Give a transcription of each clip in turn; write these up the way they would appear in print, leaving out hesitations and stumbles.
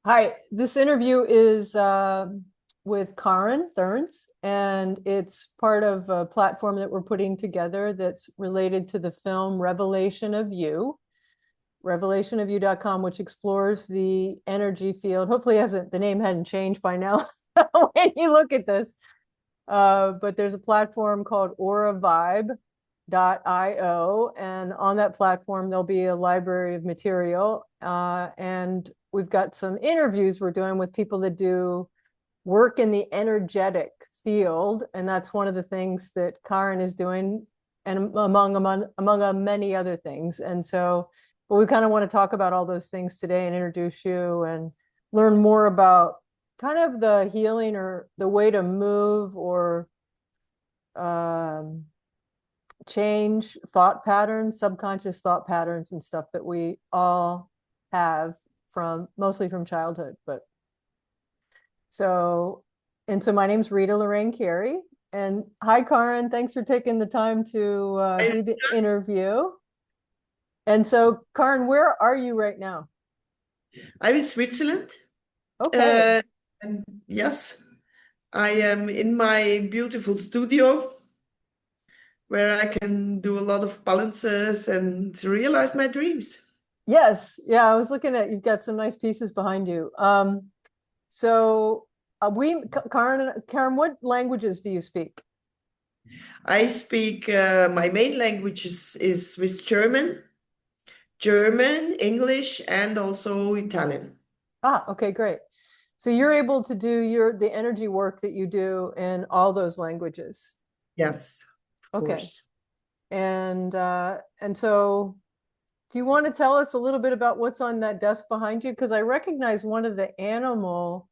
Hi, this interview is with Karin Thurnes, and it's part of a platform that we're putting together that's related to the film Revelation of You, revelationofyou.com, which explores the energy field. Hopefully the name hadn't changed by now when you look at this. But there's a platform called auravibe.io, and on that platform there'll be a library of material, and we've got some interviews we're doing with people that do work in the energetic field, and that's one of the things that Karin is doing, and among many other things. And so, but we kind of want to talk about all those things today and introduce you and learn more about kind of the healing or the way to move or change thought patterns, subconscious thought patterns and stuff that we all have mostly from childhood. So my name's Rita Lorraine Carey, and hi, Karin, thanks for taking the time to do the interview. And so, Karin, where are you right now? I'm in Switzerland. Okay. And yes, I am in my beautiful studio where I can do a lot of balances and realize my dreams. Yes. Yeah, I was looking at, you've got some nice pieces behind you. So Karin, what languages do you speak? I speak, my main language is Swiss German, English, and also Italian. Ah, okay, great. So you're able to do the energy work that you do in all those languages. Yes, of Okay. course. And so do you want to tell us a little bit about what's on that desk behind you? Because I recognize one of the animal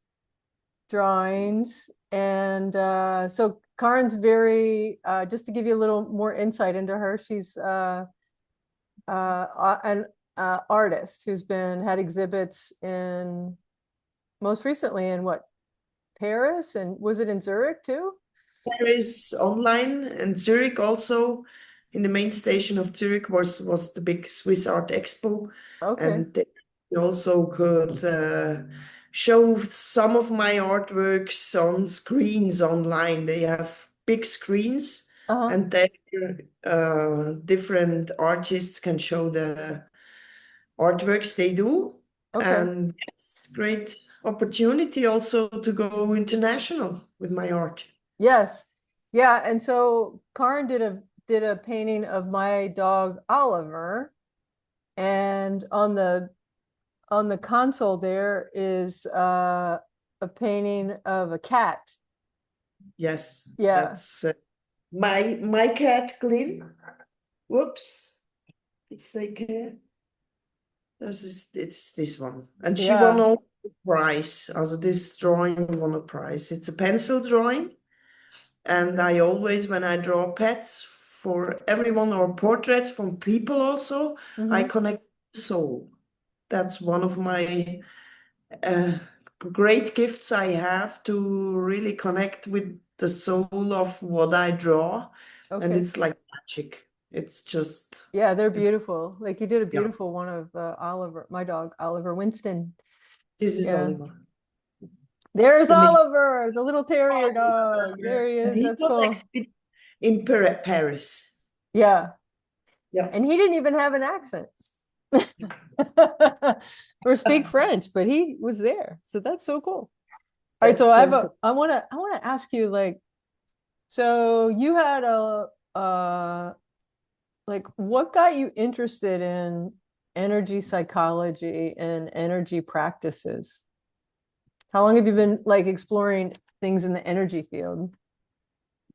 drawings. And so Karin's just to give you a little more insight into her, she's an artist who's had exhibits most recently in Paris, and was it in Zurich too? Paris online and Zurich also. In the main station of Zurich was the big Swiss Art Expo, Okay. and they also could show some of my artworks on screens online. They have big screens, Uh-huh. and there different artists can show the artworks they do. Okay. And it's a great opportunity also to go international with my art. Yes. Yeah. And so Karin did a painting of my dog Oliver, and on the console there is a painting of a cat. Yes, Yeah. that's my cat Glyn. Whoops, it's like it's this one, and she won Yeah. all the prize. Also, this drawing won a prize. It's a pencil drawing, and I always, when I draw pets for everyone or portraits from people, also I Mm-hmm. connect the soul. That's one of my uh, great gifts I have, to really connect with the soul of what I draw. And Okay. it's like magic. It's just, Yeah, they're it's, beautiful. Like you did a yeah, beautiful one of Oliver, my dog, Oliver Winston. this is Yeah. Oliver. There's The mid- Oliver, the little terrier dog. There he and is. he That's was cool. actually in Paris. Yeah. Yeah. And he didn't even have an accent or speak French, but he was there. So that's so cool. All right. So That's so cool. I want to ask you, like, so you had like, what got you interested in energy psychology and energy practices? How long have you been like exploring things in the energy field?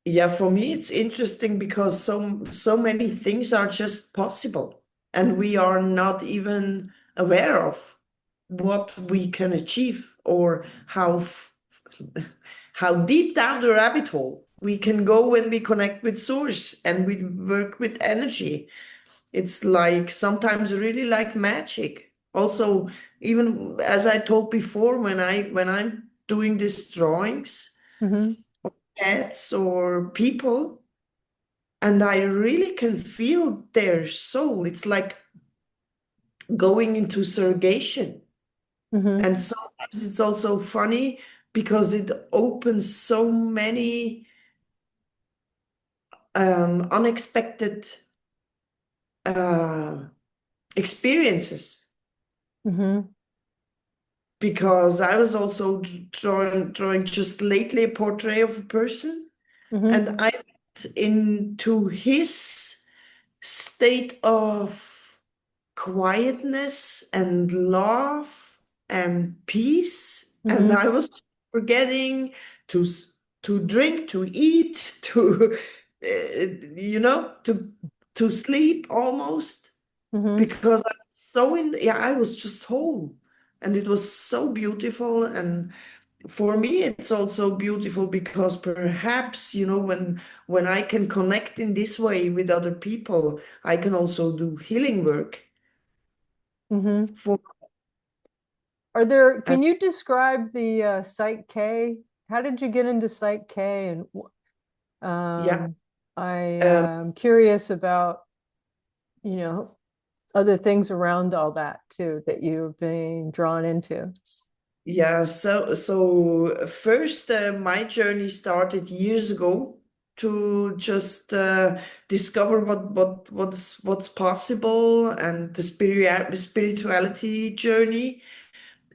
Yeah, for me it's interesting because so many things are just possible, and we are not even aware of what we can achieve, or how deep down the rabbit hole we can go when we connect with source and we work with energy. It's like sometimes really like magic. Also, even as I told before, when I'm doing these drawings, Mm-hmm. pets or people, and I really can feel their soul. It's like going into surrogation. Mm-hmm. And sometimes it's also funny because it opens so many unexpected uh, experiences. Mm-hmm. Because I was also drawing just lately a portrait of a person, Mm-hmm. and I went into his state of quietness and love and peace, and Mm-hmm. I was forgetting to to drink, to eat, to to sleep almost, Mm-hmm. because I was so yeah, I was just home, and it was so beautiful. And for me, it's also beautiful because perhaps, when I can connect in this way with other people, I can also do healing work Mm-hmm. for. And Can you describe the PsychK? How did you get into PsychK? And yeah, I um, am curious about, you know, other things around all that too that you've been drawn into. yeah. So first, my journey started years ago to just discover what's possible, and the spirituality journey.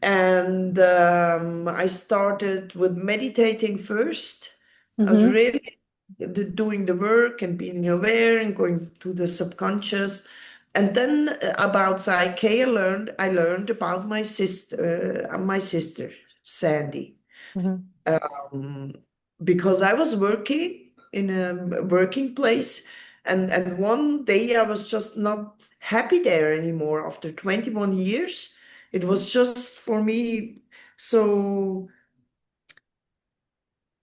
And I started with meditating first. I was Mm-hmm. really doing the work and being aware and going to the subconscious. And then about Psyche, I learned about my sister Sandy, Mm-hmm. um, because I was working in a working place, and one day I was just not happy there anymore after 21 years. It was just for me so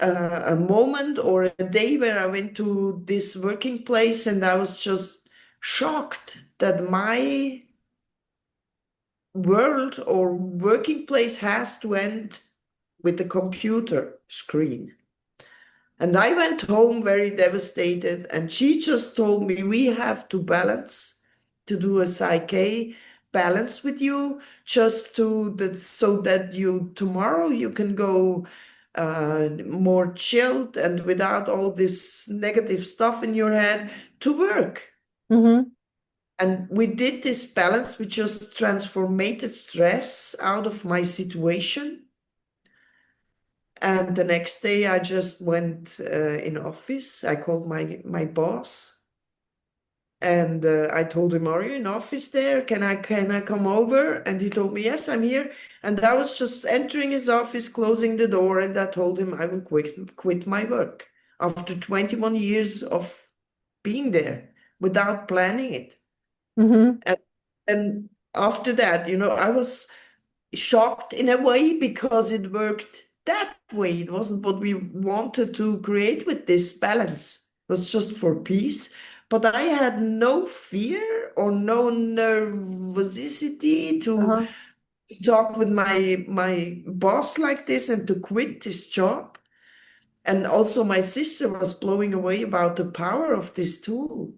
a moment or a day where I went to this working place, and I was just shocked that my world or working place has to end with the computer screen. And I went home very devastated, and she just told me, we have to balance, to do a psyche balance with you, just to that, so that you tomorrow you can go more chilled and without all this negative stuff in your head to work. Mm-hmm. And we did this balance. We just transformated stress out of my situation. And the next day, I just went in office. I called my boss, and I told him, "Are you in office there? Can I come over?" And he told me, "Yes, I'm here." And I was just entering his office, closing the door, and I told him I will quit my work after 21 years of being there without planning it. Mm-hmm. And and after that, I was shocked in a way because it worked that way. It wasn't what we wanted to create with this balance. It was just for peace. But I had no fear or no nervosity to Uh-huh. talk with my boss like this and to quit this job. And also my sister was blowing away about the power of this tool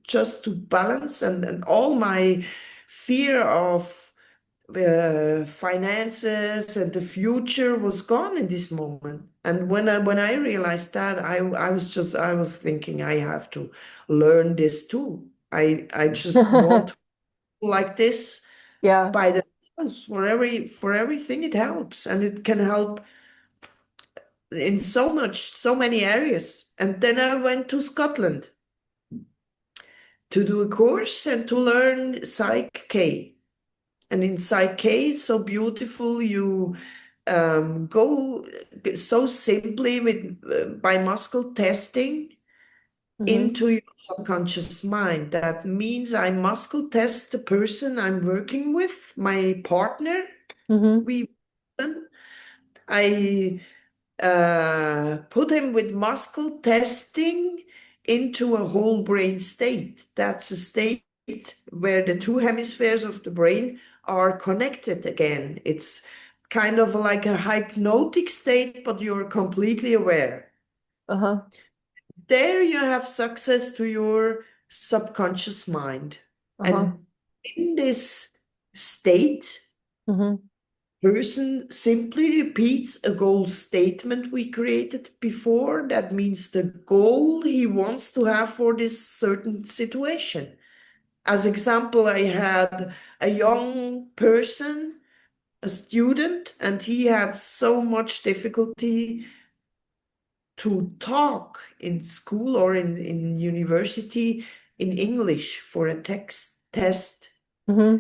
just to balance, and all my fear of finances and the future was gone in this moment. And when I realized that, I was thinking I have to learn this too. I just want to like this Yeah. by themselves. For everything it helps, and it can help in so many areas. And then I went to Scotland to do a course and to learn PsychK. And in PsychK, it's so beautiful. You go so simply with by muscle testing Mm-hmm. into your subconscious mind. That means I muscle test the person I'm working with, my partner. Mm-hmm. We I put him with muscle testing into a whole brain state. That's a state where the two hemispheres of the brain are connected again. It's kind of like a hypnotic state, but you're completely aware. Uh-huh. There you have access to your subconscious mind. Uh-huh. And in this state, Mm-hmm. person simply repeats a goal statement we created before. That means the goal he wants to have for this certain situation. As example, I had a young person, a student, and he had so much difficulty to talk in school or in university in English for a text test. Hmm.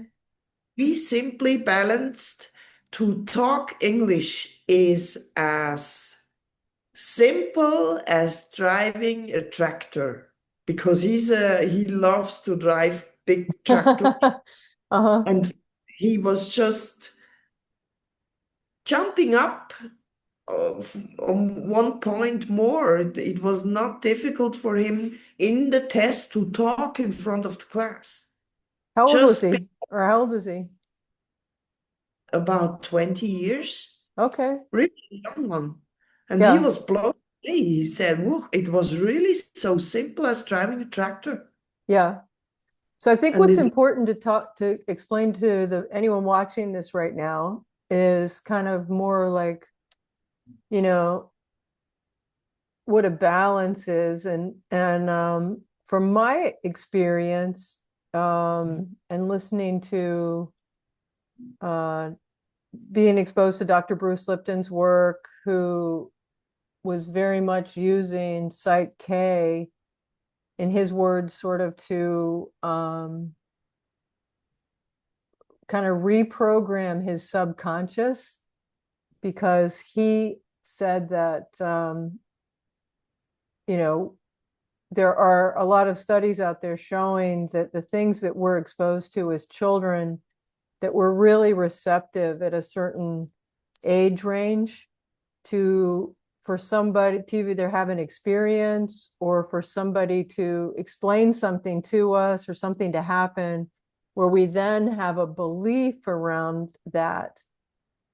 We simply balanced to talk English is as simple as driving a tractor because he loves to drive big tractors Uh-huh. and he was just jumping up on one point more. It was not difficult for him in the test to talk in front of the class. How old was Just he? Or how old is he? about 20 years, Okay. really young one. And he Yeah. was blown away. He said, whoa, it was really so simple as driving a tractor. Yeah. So I think And what's it, important to explain to anyone watching this right now is kind of more like, you know, what a balance is. And from my experience, and listening to uh being exposed to Dr. Bruce Lipton's work, who was very much using PsychK, in his words, sort of to kind of reprogram his subconscious, because he said that, you know, there are a lot of studies out there showing that the things that we're exposed to as children, that we're really receptive at a certain age range to, for somebody to either have an experience or for somebody to explain something to us or something to happen, where we then have a belief around that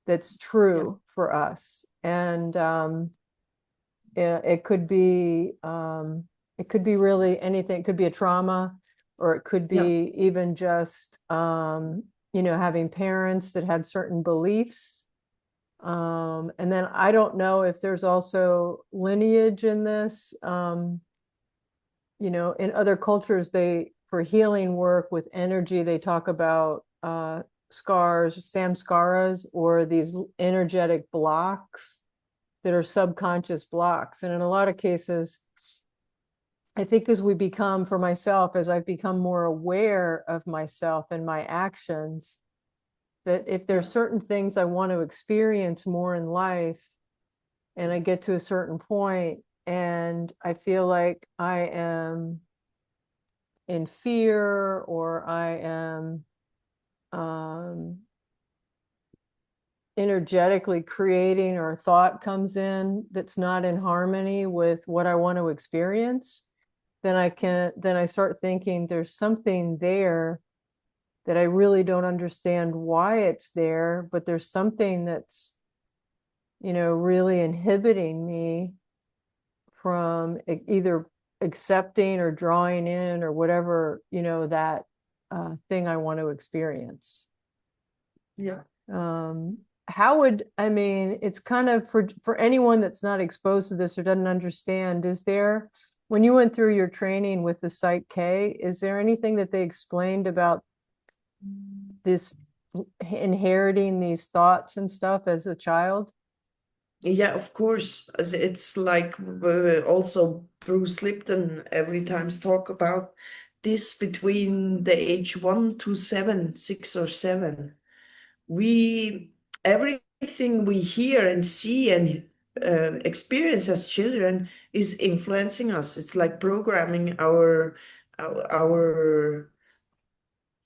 that's yeah, true for us. And it could be, it could be really anything. It could be a trauma, or it could yeah, be even just, having parents that had certain beliefs. And then I don't know if there's also lineage in this. In other cultures, for healing work with energy, they talk about scars, samskaras, or these energetic blocks that are subconscious blocks. And in a lot of cases, I think as we become, for myself, as I've become more aware of myself and my actions, that if yeah, there's certain things I want to experience more in life, and I get to a certain point and I feel like I am in fear, or I am um, energetically creating, or a thought comes in that's not in harmony with what I want to experience, then I start thinking there's something there that I really don't understand why it's there, but there's something that's, really inhibiting me from either accepting or drawing in, or whatever, that thing I want to experience. yeah. um how would, I mean, it's kind of for anyone that's not exposed to this or doesn't understand, is there, when you went through your training with the PsychK, is there anything that they explained about this, inheriting these thoughts and stuff as a child? Yeah, of course. It's like also Bruce Lipton every times talk about this between the age 1 to 7, 6 or 7. We everything we hear and see and experience as children is influencing us. It's like programming our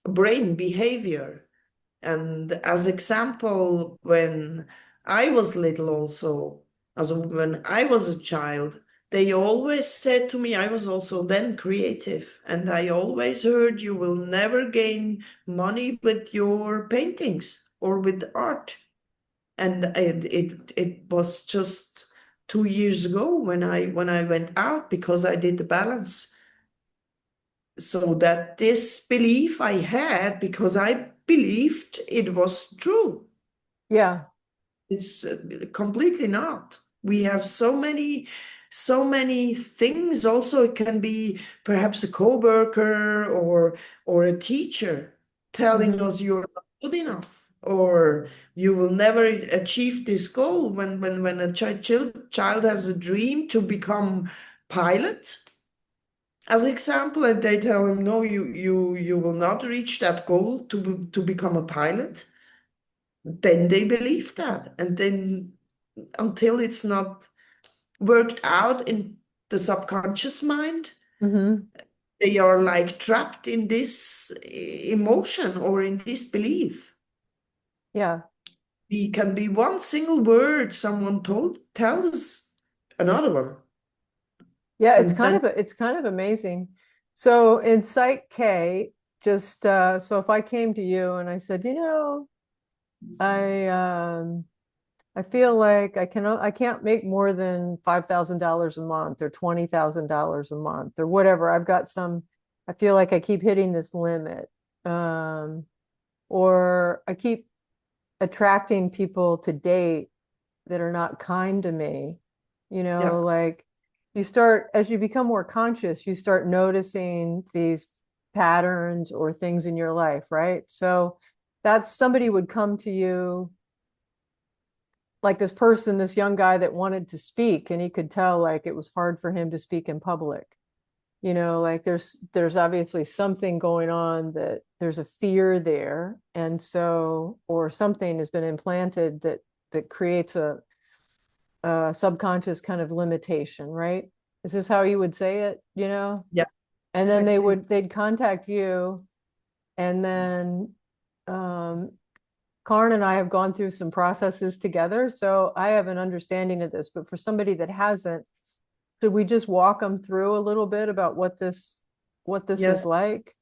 brain behavior. And as example, when I was little also, as when I was a child, they always said to me, I was also then creative, and I always heard you will never gain money with your paintings or with art. And it was just 2 years ago when I went out because I did the balance. So that this belief I had because I believed it was true. Yeah. It's completely not. We have so many things. Also, it can be perhaps a coworker or a teacher telling Hmm. us you're not good enough, or you will never achieve this goal. When a child has a dream to become pilot, as example, and they tell him, no, you will not reach that goal to become a pilot, then they believe that. And then until it's not worked out in the subconscious mind, Hmm. they are like trapped in this emotion or in this belief. Yeah. It can be one single word someone tells another one. Yeah, And then it's kind of amazing. So in PsychK, just so if I came to you and I said, I I feel like I can't make more than $5,000 a month or $20,000 a month or whatever. I feel like I keep hitting this limit. Um, or I keep attracting people to date that are not kind to me. yeah, Like you start, as you become more conscious, you start noticing these patterns or things in your life, right? So that's somebody would come to you like this person, this young guy that wanted to speak, and he could tell like it was hard for him to speak in public. Like there's obviously something going on, that there's a fear there, and so or something has been implanted that creates a subconscious kind of limitation, right? Is this how you would say it? yeah, And then exactly. they'd contact you, and then um, Karin and I have gone through some processes together, so I have an understanding of this. But for somebody that hasn't, could we just walk them through a little bit about what this is Yes. like?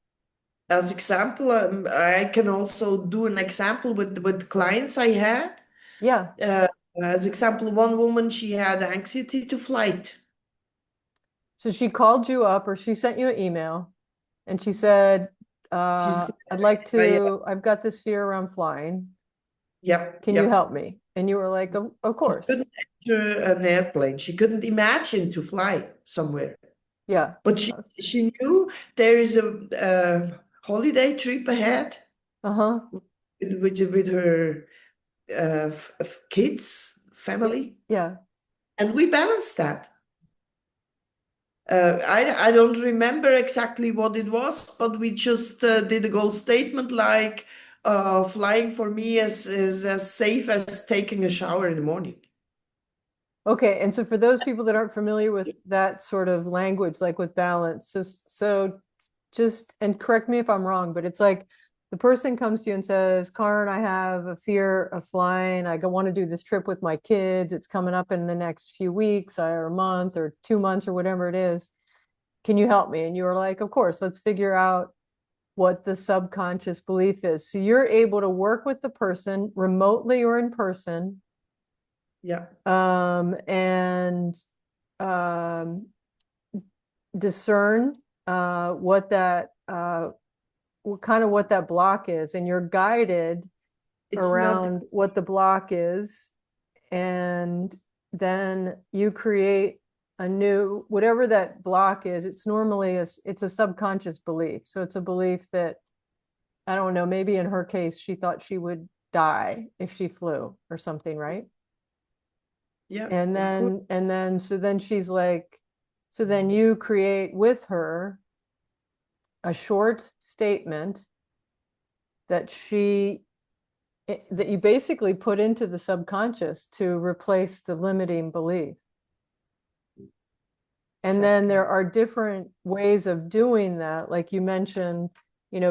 As example, I can also do an example with clients I had. Yeah. Uh, as example, one woman, she had anxiety to flight. So she called you up or she sent you an email and she said, She said, I, I've got this fear around flying. yep, Can you yep. help me? And you were like, of She course. couldn't enter an airplane. She couldn't imagine to fly somewhere. Yeah. But she knew there is a holiday trip ahead Uh-huh. with her kids, Yeah. family, Yeah. and we balanced that. I don't remember exactly what it was, but we just did a goal statement like flying for me is as safe as taking a shower in the morning. Okay. And so for those people that aren't familiar with that sort of language, like with balance, so just, and correct me if I'm wrong, but it's like the person comes to you and says, Karin, I have a fear of flying. I want to do this trip with my kids. It's coming up in the next few weeks or a month or 2 months or whatever it is. Can you help me? And you were like, of course, let's figure out what the subconscious belief is. So you're able to work with the person remotely or in person, Yeah, and um, discern what that block is, and you're guided it's not. around what the block is, and then you create a new whatever that block is. It's a subconscious belief, so it's a belief that, I don't know, maybe in her case she thought she would die if she flew or something, right? Yeah, and of course. then and then so then she's like, so then you create with her a short statement that that you basically put into the subconscious to replace the limiting belief. And then Exactly. there are different ways of doing that, like you mentioned,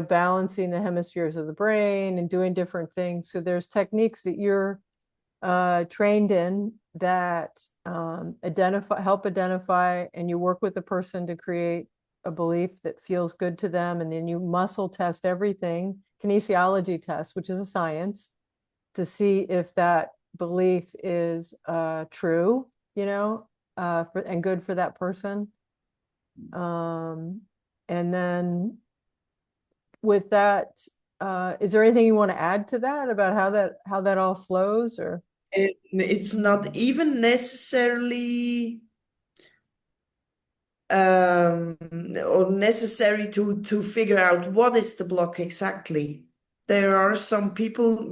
balancing the hemispheres of the brain and doing different things. So there's techniques that you're trained in that help identify, and you work with the person to create a belief that feels good to them. And then you muscle test everything, kinesiology test, which is a science, to see if that belief is true, and good for that person. Um, and then with that is there anything you want to add to that about how that all flows or? It's not even necessarily um, or necessary to figure out what is the block exactly. There are some people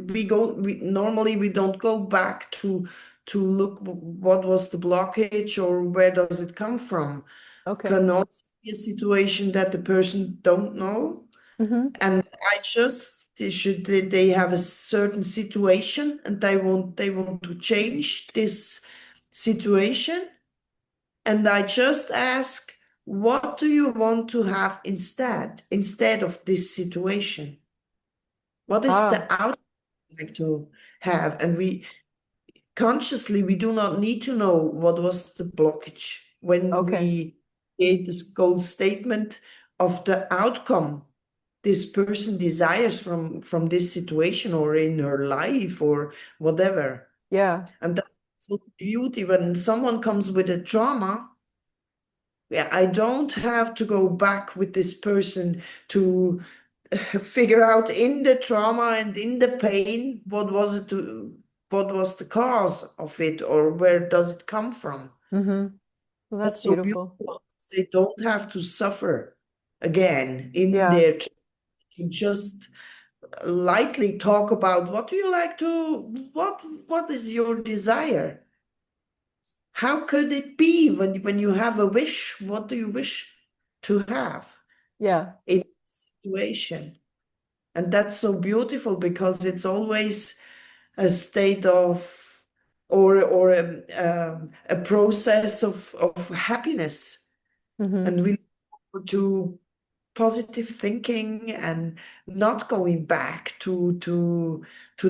we normally we don't go back to look what was the blockage or where does it come from. Okay. Can also be a situation that the person don't know. Mm-hmm. And I just they have a certain situation and they want to change this situation. And I just ask, what do you want to have instead of this situation? What is the Ah, outcome you like to have? And we consciously we do not need to know what was the blockage when okay. we create this goal statement of the outcome this person desires from this situation or in her life or whatever. Yeah. And that's the beauty when someone comes with a trauma. Yeah, I don't have to go back with this person to figure out in the trauma and in the pain what was the cause of it or where does it come from. Mm-hmm. Well, that's That's so beautiful. beautiful. They don't have to suffer again in Yeah. their can just lightly talk about what do you like to what is your desire? How could it be when you have a wish? What do you wish to have Yeah. in this situation? And that's so beautiful because it's always a state of or a process of happiness. Mm-hmm. And we look forward to positive thinking and not going back to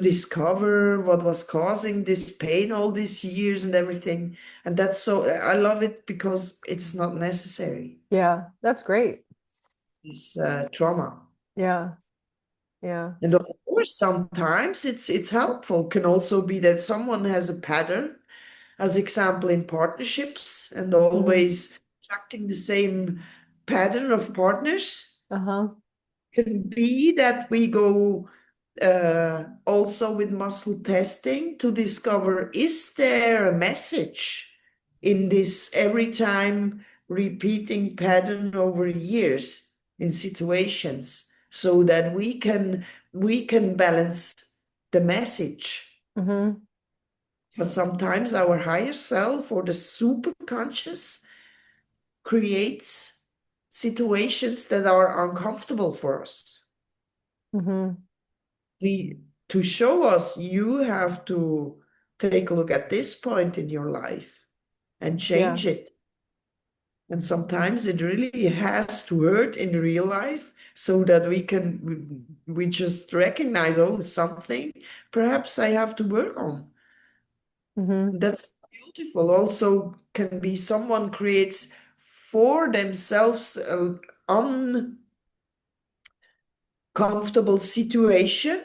discover what was causing this pain all these years and everything. And that's so I love it because it's not necessary, Yeah. That's great. this trauma. Yeah. Yeah. And of course, sometimes it's helpful. Can also be that someone has a pattern, as example in partnerships, and Mm-hmm. always attracting the same pattern of partners. Uh-huh. Can be that we go also with muscle testing to discover is there a message in this every time repeating pattern over years in situations so that we can balance the message Mm-hmm. because sometimes our higher self or the super conscious creates situations that are uncomfortable for us. Mm-hmm. the To show us you have to take a look at this point in your life and Yeah. change it. And sometimes it really has to hurt in real life so that we just recognize, oh, something perhaps I have to work on. Mm-hmm. And that's beautiful. Also can be someone creates for themselves an uncomfortable situation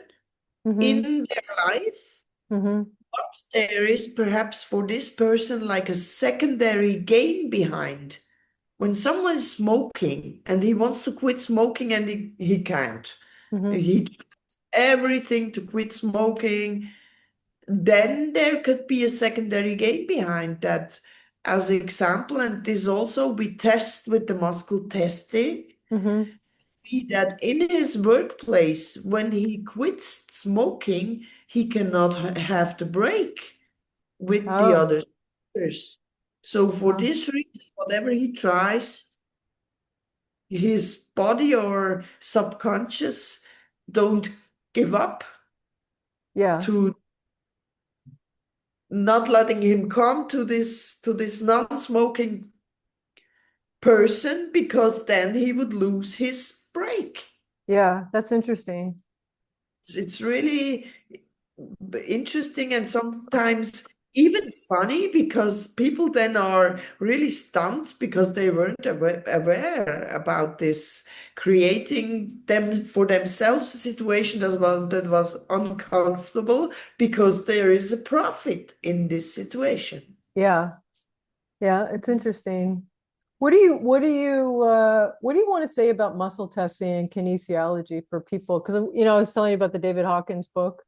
Mm-hmm. in their life. Mm-hmm. But there is perhaps for this person like a secondary gain behind. When someone is smoking and he wants to quit smoking and he can't, Mm-hmm. he does everything to quit smoking, then there could be a secondary gain behind that. As example, and this also we test with the muscle testing, Mm-hmm. be that in his workplace, when he quits smoking, he cannot have the break with the Oh. others. So for Oh. this reason, whatever he tries, his body or subconscious don't give up Yeah. to not letting him come to this non-smoking person because then he would lose his break. Yeah. That's interesting. It's really interesting and sometimes even funny because people then are really stunned because they weren't aware about this, creating them for themselves a situation as well that was uncomfortable because there is a profit in this situation. Yeah. Yeah. It's interesting. what do you want to say about muscle testing and kinesiology for people? Because I was telling you about the David Hawkins book,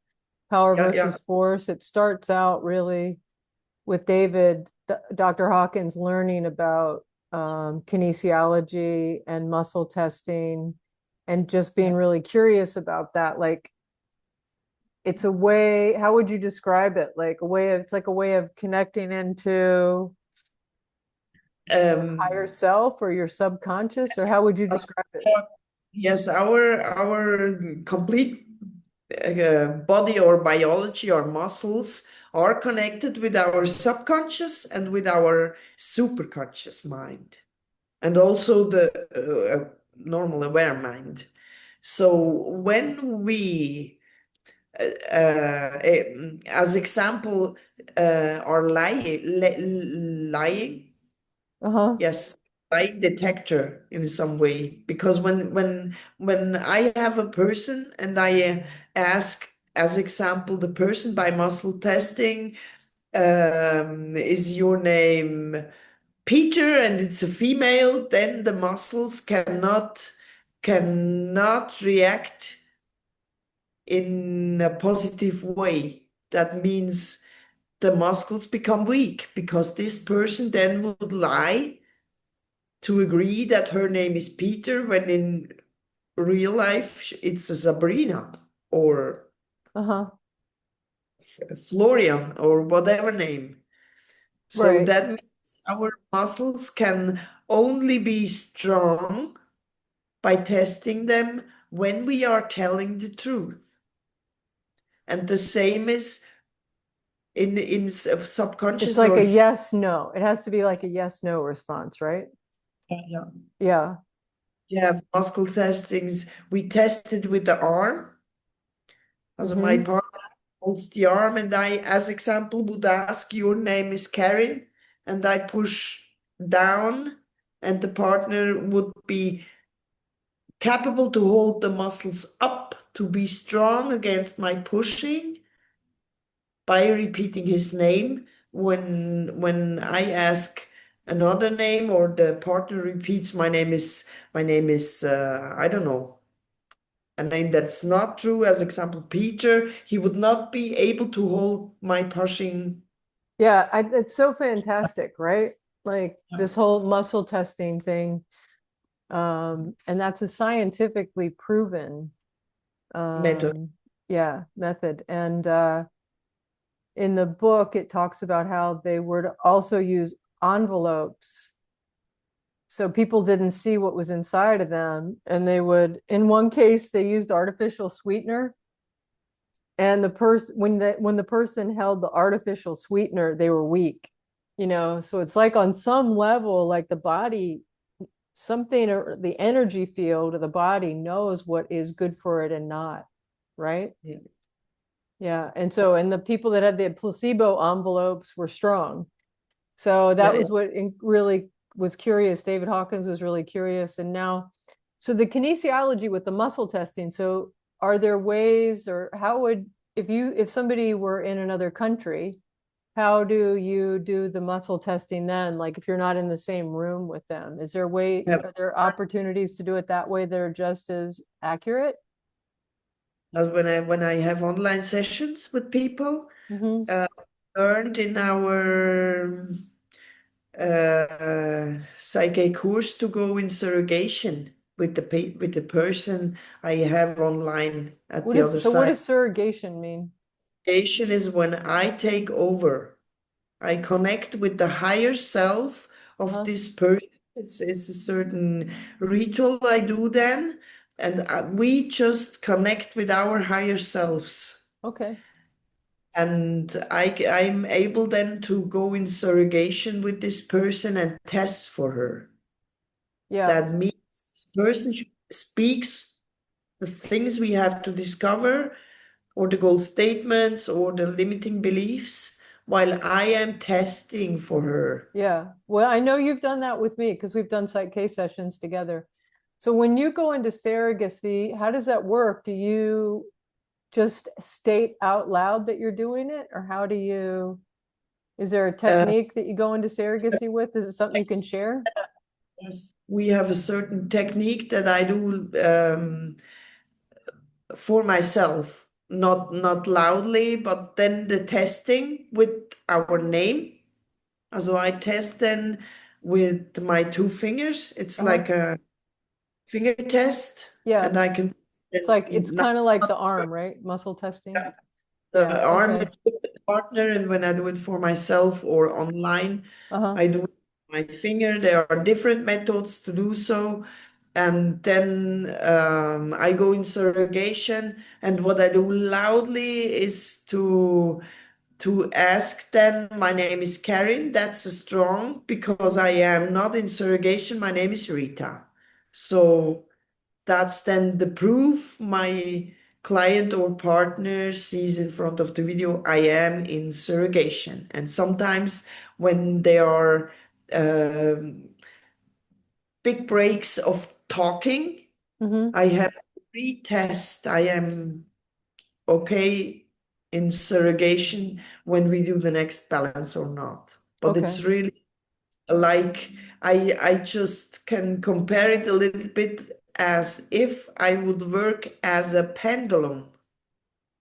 Power Yeah, yeah. versus Force. It starts out really with Dr. Hawkins learning about kinesiology and muscle testing and just being really curious about that. Like it's a way, how would you describe it? Like it's like a way of connecting into higher Um, self or your subconscious, or how would you describe it? yes, our complete body or biology or muscles are connected with our subconscious and with our superconscious mind, and also the normal aware mind. So when we, as example, are lying, Uh-huh. yes, lie detector in some way. Because when I have a person and I ask, as example, the person by muscle testing, is your name Peter, and it's a female, then the muscles cannot react in a positive way. That means the muscles become weak because this person then would lie to agree that her name is Peter when in real life it's a Sabrina or Uh-huh. Florian or whatever name. So Right. that means our muscles can only be strong by testing them when we are telling the truth. And the same is in It's subconscious like a or yes, no. It has to be like a yes, no response, right? yeah. Yeah. You have muscle testings. We tested with the arm. Also my Mm-hmm. partner holds the arm, and I, as example, would ask, your name is Karin, and I push down, and the partner would be capable to hold the muscles up to be strong against my pushing by repeating his name. When I ask another name or the partner repeats, my name is I don't know, a name that's not true, as example Peter, he would not be able to hold my pushing. Yeah, it's so fantastic, right? Like this whole muscle testing thing. And that's a scientifically proven Method. yeah, method. And in the book, it talks about how they were to also use envelopes so people didn't see what was inside of them. And they would, in one case, they used artificial sweetener. And the person, when the person held the artificial sweetener, they were weak. So it's like on some level, like the body, something, or the energy field of the body knows what is good for it and not, right? Yeah. Yeah. And the people that had the placebo envelopes were strong. So that Yeah, yeah. was what really was curious. David Hawkins was really curious. And now, so the kinesiology with the muscle testing. So are there ways, or how would, if somebody were in another country, how do you do the muscle testing then? Like if you're not in the same room with them, Yeah. are there opportunities to do it that way that are just as accurate? But when I have online sessions with people, Mm-hmm. uh, learned in our PsychK course to go in surrogation with with the person I have online at the other What side. does surrogation mean? Surrogation is when I take over. I connect with the higher self of Uh-huh. this person. It's a certain ritual I do then, and we just connect with our higher selves. Okay. And I'm able then to go in surrogation with this person and test for her. Yeah. That means this person speaks the things we have to discover, or the goal statements, or the limiting beliefs, while I am testing for her. Yeah. Well, I know you've done that with me because we've done PsychK sessions together. So when you go into surrogacy, how does that work? Do you just state out loud that you're doing it, or is there a Uh, technique that you go into surrogacy with? Is it something you can share? Yes, we have a certain technique that I do for myself, not loudly, but then the testing with our name. Also I test then with my two fingers. It's Uh-huh. like a finger test, Yeah. and I can It's now kind of like the arm, right? Muscle testing. Yeah. the arm Okay. is with the partner, and when I do it for myself or online, Uh-huh. I do it with my finger. There are different methods to do so. And then I go in surrogation, and what I do loudly is to ask then, my name is Karin, that's a strong, because I am not in surrogation, my name is Rita. So that's then the proof my client or partner sees in front of the video I am in surrogation. And sometimes when there are um, big breaks of talking, Mm-hmm. I have to retest I am okay in surrogation when we do the next balance or not. But Okay. it's really like I just can compare it a little bit as if I would work as a pendulum.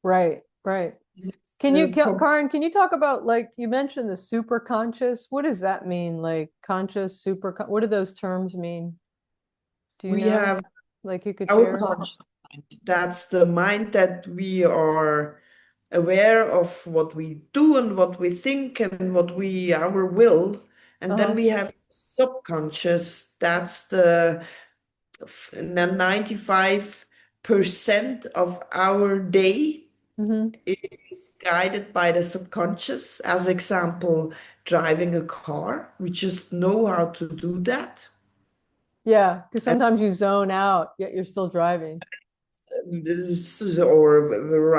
Right. Right. It's Can you, com- Karin, can you talk about, like, you mentioned the super conscious? What does that mean? Like conscious, what do those terms mean? Do you we know? have Like you could our share? conscious mind. That's the mind that we are aware of what we do and what we think and what we our will. And then Uh-huh. we have subconscious. That's the 95% of our day Mm-hmm. is guided by the subconscious. As example, driving a car, we just know how to do that. Yeah, because sometimes you zone out, yet you're still driving. Or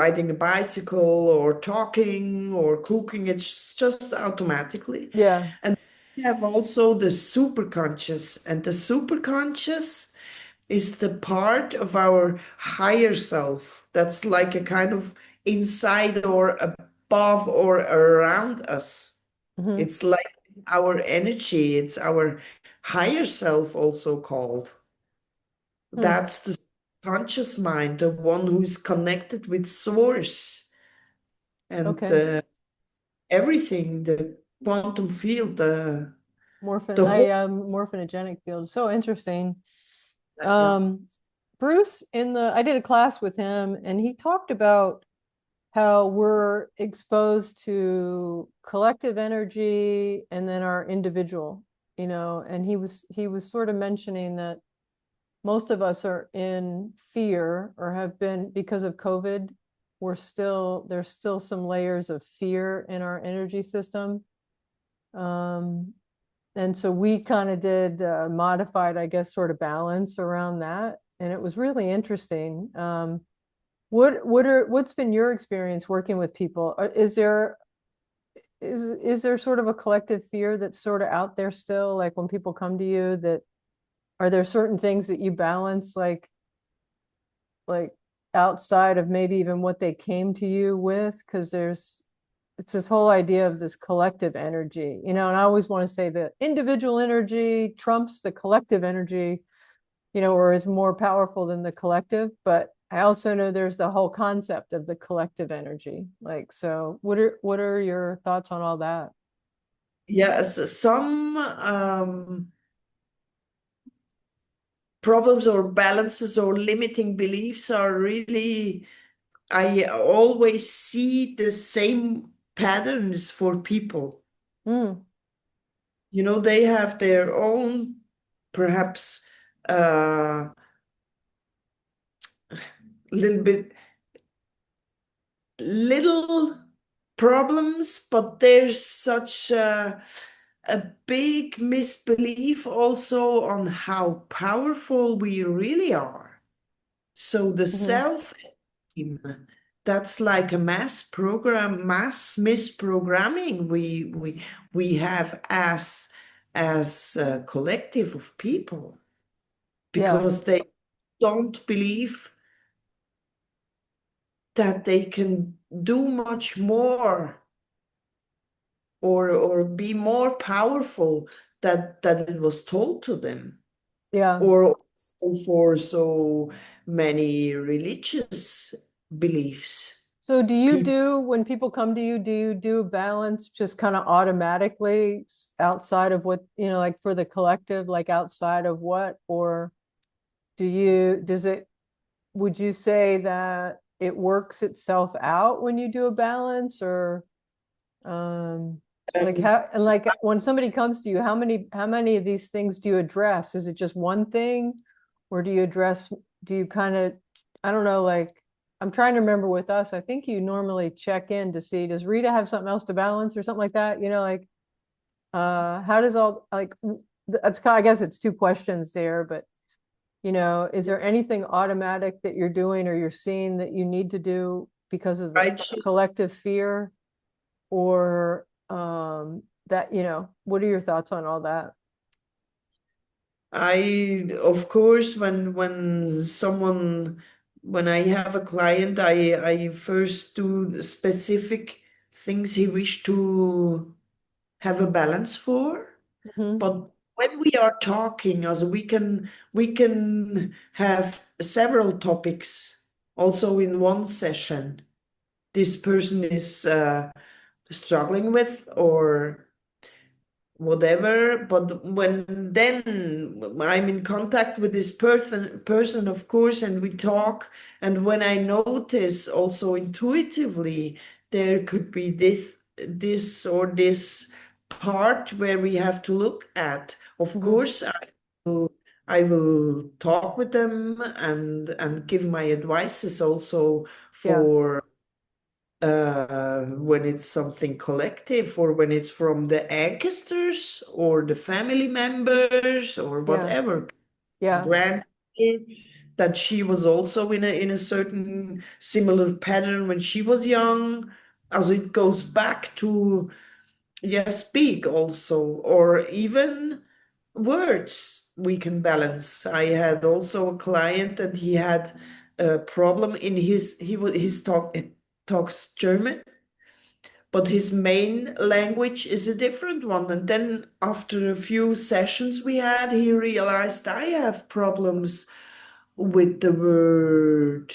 riding a bicycle or talking or cooking, it's just automatically. Yeah. And we have also the superconscious, and the superconscious is the part of our higher self that's like a kind of inside or above or around us. Mm-hmm. It's like our energy, it's our higher self, also called. Hmm. That's the conscious mind, the one who is connected with source and Okay. everything, the quantum field, the whole. Morphinogenic field. So interesting. Yeah. Bruce, I did a class with him, and he talked about how we're exposed to collective energy and then our individual, and he was sort of mentioning that most of us are in fear, or have been, because of COVID. There's still some layers of fear in our energy system. Um, and so we kind of did modified, I guess, sort of balance around that. And it was really interesting. What's been your experience working with people? Is there sort of a collective fear that's sort of out there still? Like when people come to you, that are there certain things that you balance, like outside of maybe even what they came to you with? Because it's this whole idea of this collective energy, and I always want to say that individual energy trumps the collective energy, or is more powerful than the collective. But I also know there's the whole concept of the collective energy. Like, so what are your thoughts on all that? Yes, some problems or balances or limiting beliefs are really, I always see the same patterns for people. Mm, They have their own, perhaps, uh, little bit, little problems, but there's such a big misbelief also on how powerful we really are. So the hmm. self-esteem, that's like a mass misprogramming we have as a collective of people, Yeah. because they don't believe that they can do much more or be more powerful that it was told to them, Yeah. or for so many religious beliefs. So do you People, do, when people come to you, do you do a balance just kind of automatically outside of what, like for the collective, like outside of what, or does it, would you say that it works itself out when you do a balance, or like um, how, and like when somebody comes to you, how many of these things do you address? Is it just one thing, or do you kind of, I don't know, like I'm trying to remember with us, I think you normally check in to see, does Rita have something else to balance or something like that? Like how does all, like that's kind, I guess it's two questions there, but is there anything automatic that you're doing or you're seeing that you need to do because of the I just collective fear, or that, what are your thoughts on all that? of course, when I have a client, I first do the specific things he wish to have a balance for. Hmm. But when we are talking, as we can have several topics also in one session. This person is struggling with, or whatever. But when then I'm in contact with this person, of course, and we talk, and when I notice also intuitively there could be this or this part where we have to look at, of Hmm. course I will talk with them and give my advices also Yeah. for when it's something collective, or when it's from the ancestors or the family members or Yeah. whatever, Yeah. grandmother, that she was also in a certain similar pattern when she was young. As it goes back to, yeah, speak also, or even words we can balance. I had also a client, and he had a problem in his talks German, but his main language is a different one. And then after a few sessions we had, he realized I have problems with the word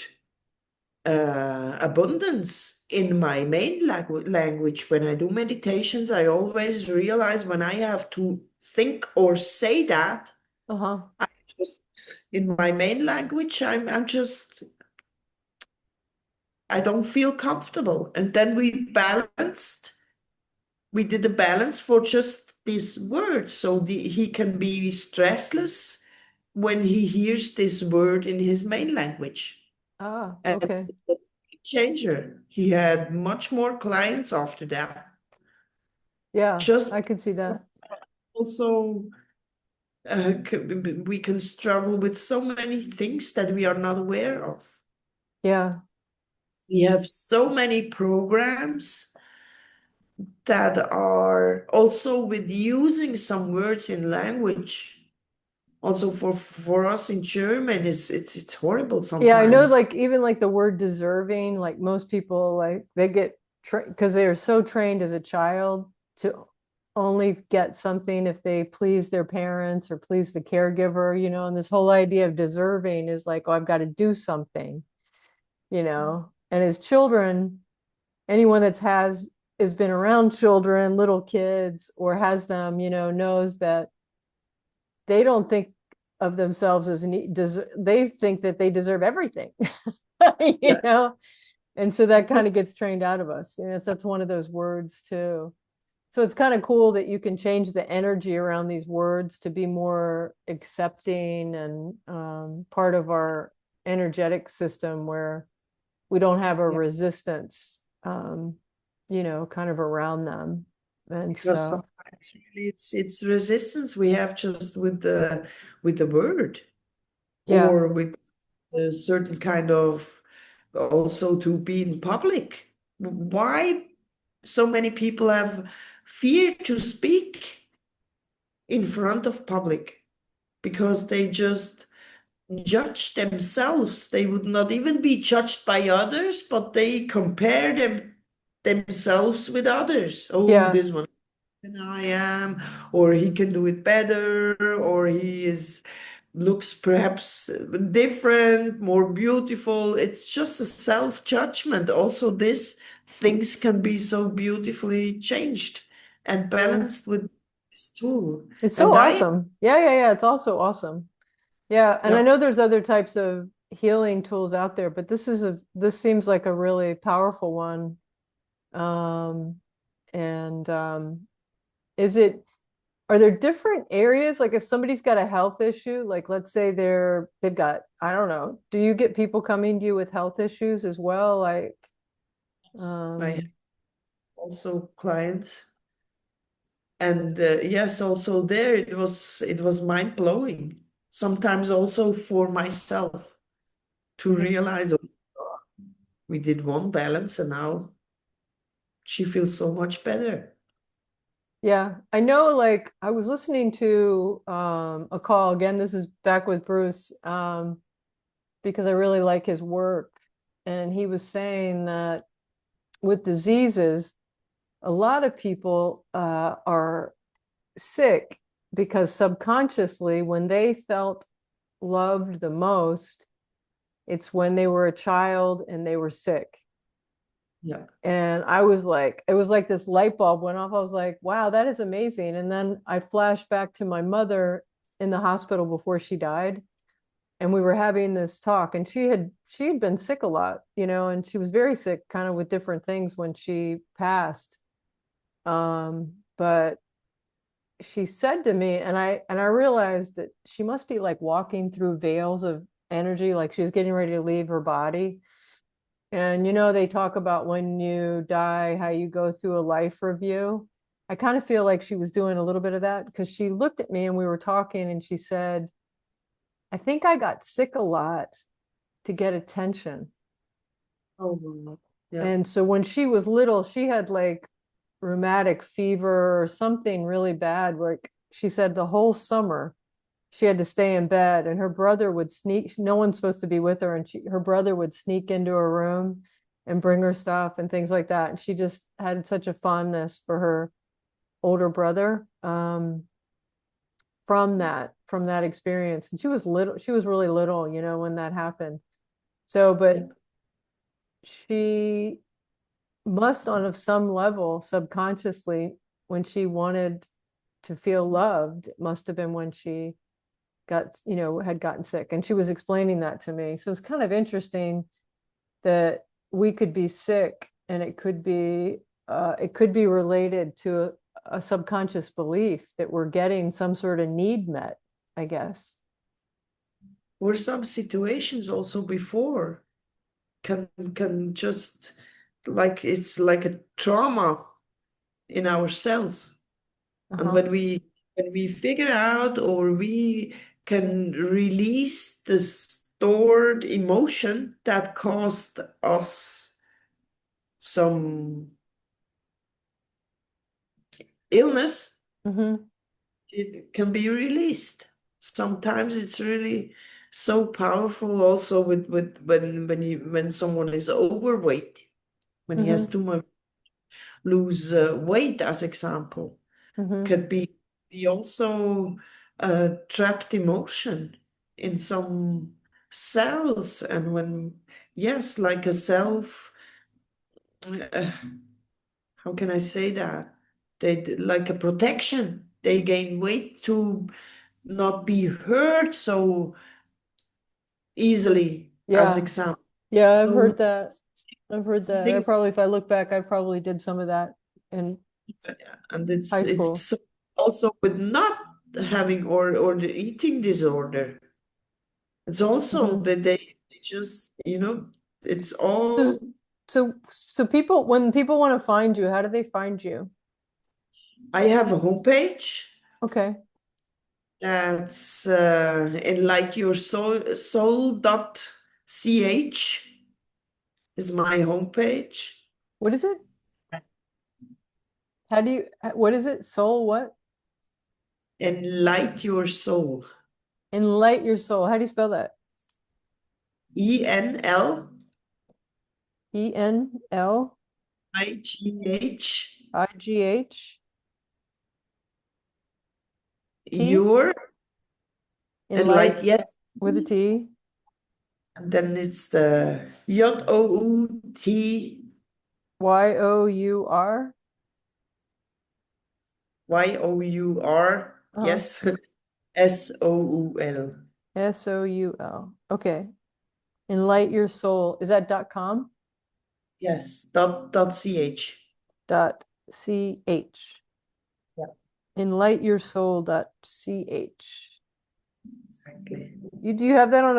abundance in my main language. When I do meditations, I always realize when I have to think or say that, Uh-huh. I just, in my main language, I'm just, I don't feel comfortable. And then we did a balance for just this word, so he can be stressless when he hears this word in his main language. Ah, And okay. it's a big changer. He had much more clients after that. Yeah, Just I could see so that. also we can struggle with so many things that we are not aware of. Yeah. We have so many programs that are also with using some words in language. Also for us in German, it's horrible Yeah, I know, sometimes. like even like the word deserving, like most people, like they get because they are so trained as a child to only get something if they please their parents or please the caregiver, and this whole idea of deserving is like, oh, I've got to do something, and as children, anyone that's has been around children, little kids, or has them, knows that they don't think of themselves as they think that they deserve everything. you Yeah. know and so that kind of gets trained out of us. That's one of those words too. So it's kind of cool that you can change the energy around these words to be more accepting and part of our energetic system, where we don't have a Yeah. resistance, kind of around them and Because stuff. sometimes really it's resistance we have just with the word, Yeah. or with a certain kind of, also to be in public. Why so many people have fear to speak in front of public? Because they just judge themselves. They would not even be judged by others, but they compare themselves with others. Oh, Yeah. this one. than I am, or he can do it better, or he is looks perhaps different, more beautiful. It's just a self-judgment. Also, these things can be so beautifully changed and Yeah. balanced with this tool. It's so And I, awesome. Yeah, yeah, yeah. It's also awesome. Yeah, and I yeah, know there's other types of healing tools out there, but this seems like a really powerful one. Um, and is it are there different areas? Like if somebody's got a health issue, like let's say they've got, I don't know, do you get people coming to you with health issues as well? Like, I have um, also clients. And yes, also there it was mind blowing. Sometimes also for myself to mhm. realize, oh, we did one balance and now she feels so much better. Yeah, I know, like I was listening to a call again, this is back with Bruce, because I really like his work. And he was saying that with diseases, a lot of people are sick because subconsciously, when they felt loved the most, it's when they were a child and they were sick. Yeah. And I was like, it was like this light bulb went off. I was like, wow, that is amazing. And then I flashed back to my mother in the hospital before she died. And we were having this talk, and she had been sick a lot, and she was very sick, kind of with different things when she passed. But she said to me, and I realized that she must be like walking through veils of energy, like she was getting ready to leave her body. And they talk about when you die, how you go through a life review. I kind of feel like she was doing a little bit of that because she looked at me and we were talking and she said, I think I got sick a lot to get attention. Oh, wow. Yeah. And so when she was little, she had like rheumatic fever or something really bad. Like she said, the whole summer she had to stay in bed, and her brother would sneak. No one's supposed to be with her, and her brother would sneak into her room and bring her stuff and things like that. And she just had such a fondness for her older brother, from that experience. And she was little. She was really little, when that happened. So, Yeah. but she must, on some level, subconsciously, when she wanted to feel loved, it must have been when she had gotten sick. And she was explaining that to me. So it's kind of interesting that we could be sick and it could be related to a subconscious belief that we're getting some sort of need met, I guess. Or some situations also before can just like it's like a trauma in ourselves. And Uh-huh. when we figure out or we can release the stored emotion that caused us some illness, Mm-hmm. it can be released. Sometimes it's really so powerful also with when someone is overweight, when he has Mm-hmm. too much lose weight as example, Mm-hmm. could be also a trapped emotion in some cells. And when, yes, like a self, uh, how can I say that? Like a protection. They gain weight to not be hurt so easily, as Yeah. example. Yeah, I've So heard that. I've heard that. I things, probably, if I look back, I probably did some of that in and high it's school. so also with not having or the eating disorder. It's also Mm-hmm. that they just, it's So, all. so people, when people want to find you, how do they find you? I have a homepage Okay. that's enlightyoursoul.ch is my homepage. What is it? What is it? Soul, what? Enlight your soul. Enlight your soul. How do you spell that? ENLIGH ENLIGH. T your, in and light light, yes. with a T. And then it's the Yout, Your. Your, Uh-huh. yes, Soul. Soul. Okay. Enlight your soul. Is that .com? Yes, .ch. .ch. Yeah, Enlightyoursoul.ch. exactly. Do you have that on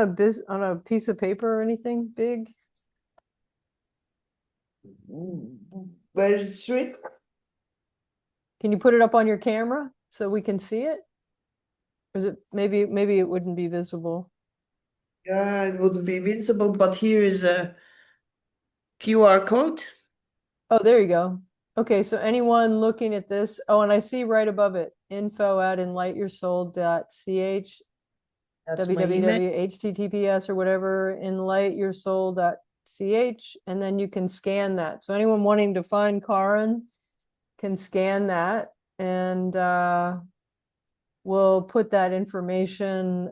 a piece of paper or anything big? Very strict. Can you put it up on your camera so we can see it? Or is it maybe it wouldn't be visible? Yeah, it wouldn't be visible, but here is a QR code. Oh, there you go. Okay, so anyone looking at this, oh, and I see right above it, info@enlightyoursoul.ch, That's my email. www.https or whatever, enlightyoursoul.ch, and then you can scan that. So anyone wanting to find Karin can scan that, and we'll put that information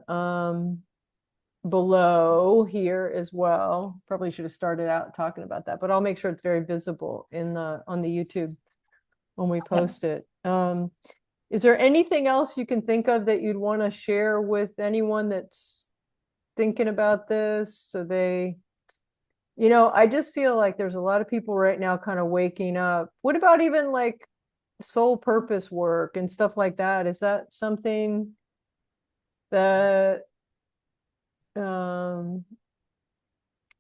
below here as well. Probably should have started out talking about that, but I'll make sure it's very visible in the on the YouTube when we post it. Is there anything else you can think of that you'd want to share with anyone that's thinking about this? So I just feel like there's a lot of people right now kind of waking up. What about even like soul purpose work and stuff like that? Is that something that um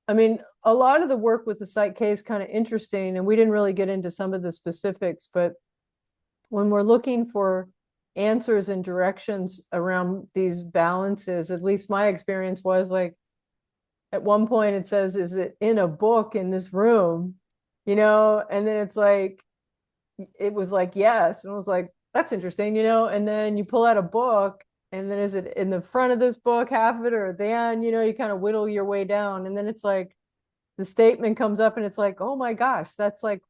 I mean, a lot of the work with the PsychK is kind of interesting, and we didn't really get into some of the specifics, but when we're looking for answers and directions around these balances, at least my experience was like at one point it says, is it in a book in this room? And then it's like, it was like, yes. And I was like, that's interesting, and then you pull out a book, and then is it in the front of this book, half of it, or at the end, you kind of whittle your way down. And then it's like, the statement comes up and it's like, oh my gosh, that's like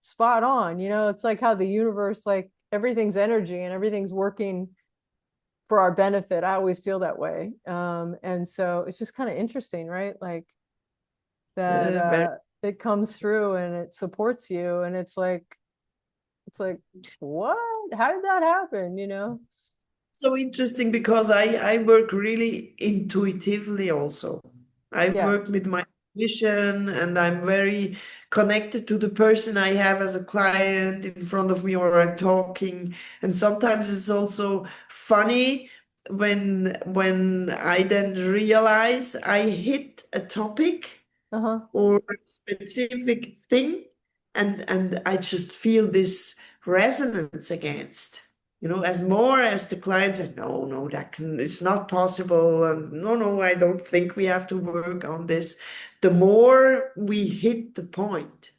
spot on. It's like how the universe, like everything's energy and everything's working for our benefit. I always feel that way. And so it's just kind of interesting, right? Like that Very it comes through and it supports you. And it's like, what? How did that happen? so interesting because I work really intuitively also. I Yeah. work with my vision and I'm very connected to the person I have as a client in front of me or I'm talking. And sometimes it's also funny when I then realize I hit a topic Uh-huh. or a specific thing and I just feel this resonance against, as more as the client says, no, it's not possible, and no, I don't think we have to work on this, the more we hit the point.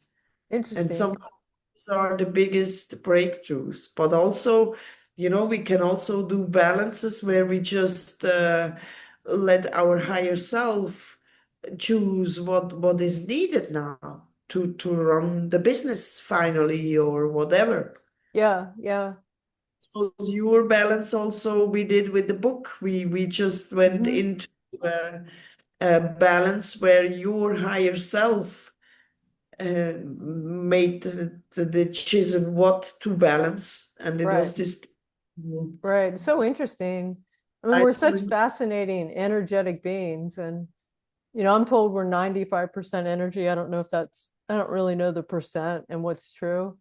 And Interesting. sometimes these are the biggest breakthroughs, but also, we can also do balances where we just let our higher self choose what is needed now to run the business finally or whatever. Yeah. Yeah. So your balance also we did with the book. We just went Mm-hmm. into a balance where your higher self made the decision what to balance, and it was Right. this Right. It's so interesting. I mean, we're such cycling. fascinating, energetic beings. And, I'm told we're 95% energy. I don't really know the percent and what's true.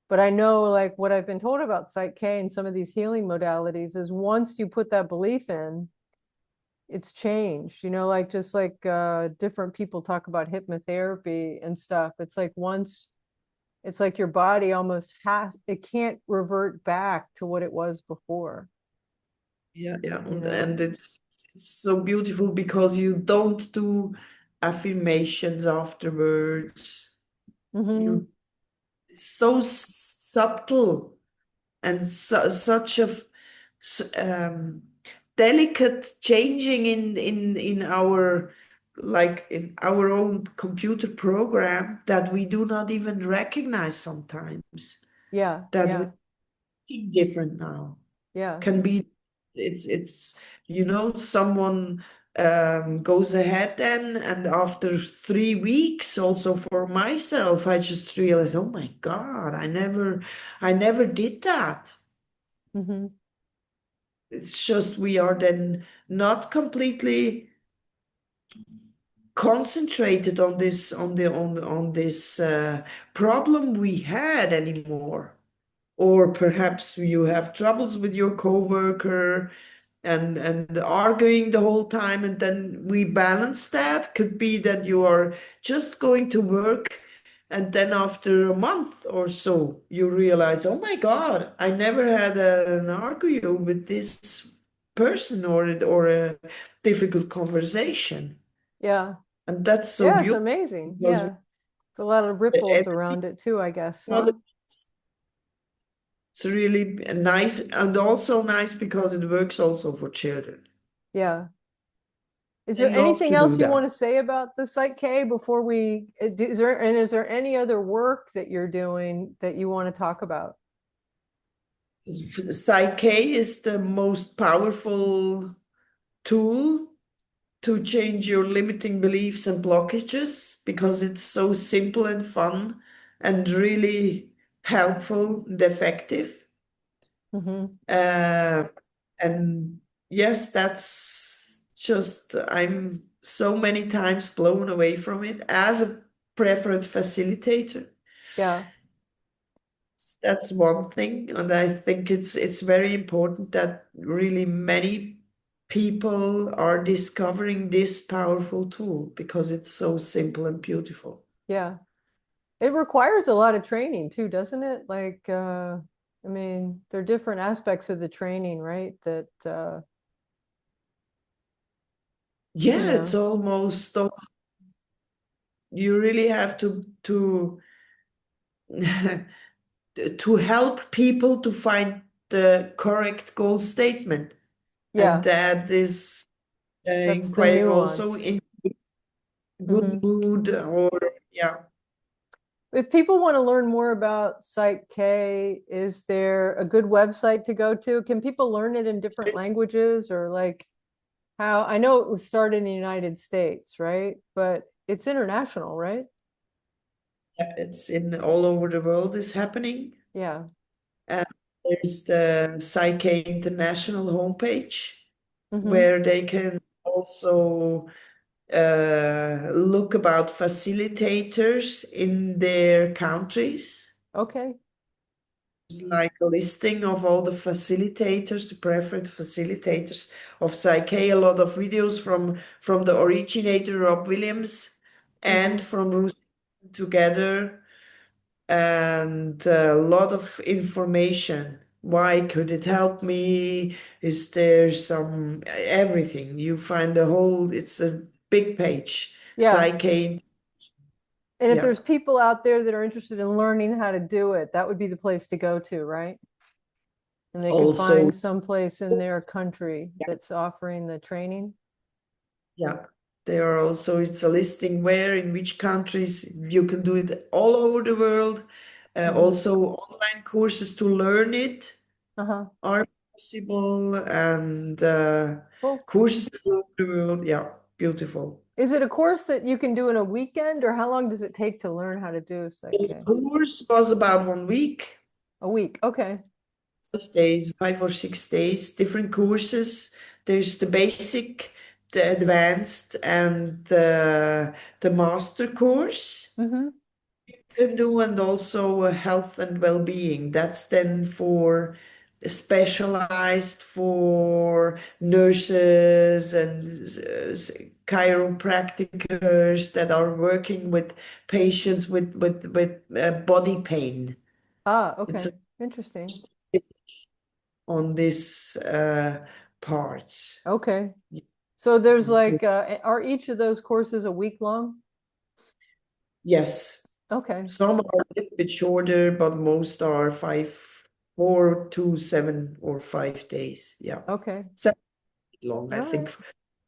But I know, like, what I've been told about PsychK and some of these healing modalities is once you put that belief in, it's changed, like just like different people talk about hypnotherapy and stuff. It's like your body it can't revert back to what it was before, Yeah, you and know? it's so beautiful because you don't do affirmations afterwards. Mm-hmm. You It's so subtle and such a delicate changing in our like in our own computer program that we do not even recognize sometimes Yeah, that we're yeah, different now yeah. can be. it's someone goes ahead then, and after 3 weeks, also for myself, I just realized, oh my God, I never did that. Hmm. It's just we are then not completely concentrated on this problem we had anymore. Or perhaps you have troubles with your coworker and arguing the whole time, and then we balance that. Could be that you are just going to work, and then after a month or so you realize, oh my God, I never had an argue with this person, or a difficult conversation. Yeah. And that's so Yeah, it's beautiful amazing. because Yeah. It's a lot of ripples everything, around it too, I guess, huh? it's really nice, and also nice because it works also for children. Yeah. Is They there love anything to do else you want that. to say about the PsychK before is there any other work that you're doing that you want to talk about? PsychK is the most powerful tool to change your limiting beliefs and blockages, because it's so simple and fun and really helpful and effective. Hmm. Uh, and yes, that's just, I'm so many times blown away from it as a preferred facilitator. Yeah. That's one thing, and I think it's very important that really many people are discovering this powerful tool because it's so simple and beautiful. Yeah. It requires a lot of training too, doesn't it? Like, I mean, there are different aspects of the training, right? That, you Yeah, it's know, almost, you really have to to help people to find the correct goal statement, and yeah, that is that's the inquiring also nuance. in good Hmm. mood, or yeah. If people want to learn more about PsychK, is there a good website to go to? Can people learn it in different languages, or like how? I know it was started in the United States, right? But it's international, right? Yeah, it's in all over the world is happening. Yeah. And there's the PsychK International homepage Hmm. where they can also look about facilitators in their countries. Okay. It's like a listing of all the facilitators, the preferred facilitators of PsychK, a lot of videos from the originator, Rob Williams, and Hmm. from Bruce together, and a lot of information. Why could it help me? Is there some everything? You find the whole, it's a big page. Yeah. PsychK, And if yeah. there's people out there that are interested in learning how to do it, that would be the place to go to, right? And they can Also, find some place in their country that's offering the training. yeah, there are also, it's a listing where, in which countries. You can do it all over the world. Hmm. Also, online courses to learn it Uh-huh. are possible, and Cool. courses all over the world. Yeah, beautiful. Is it a course that you can do in a weekend, or how long does it take to learn how to do The PsychK? course was about 1 week, A week. Okay. 5 days, 5 or 6 days, different courses. There's the basic, the advanced, and the master course Hmm. can do, and also health and well-being. That's then for specialized for nurses and chiropractors that are working with patients with body pain. Ah, It's okay. Interesting. on this parts. Okay. So there's like, are each of those courses a week long? Yes, Okay. some are a little bit shorter, but most are 4 to 7 or 5 days. Yeah, Okay. 7 long, All I right. think.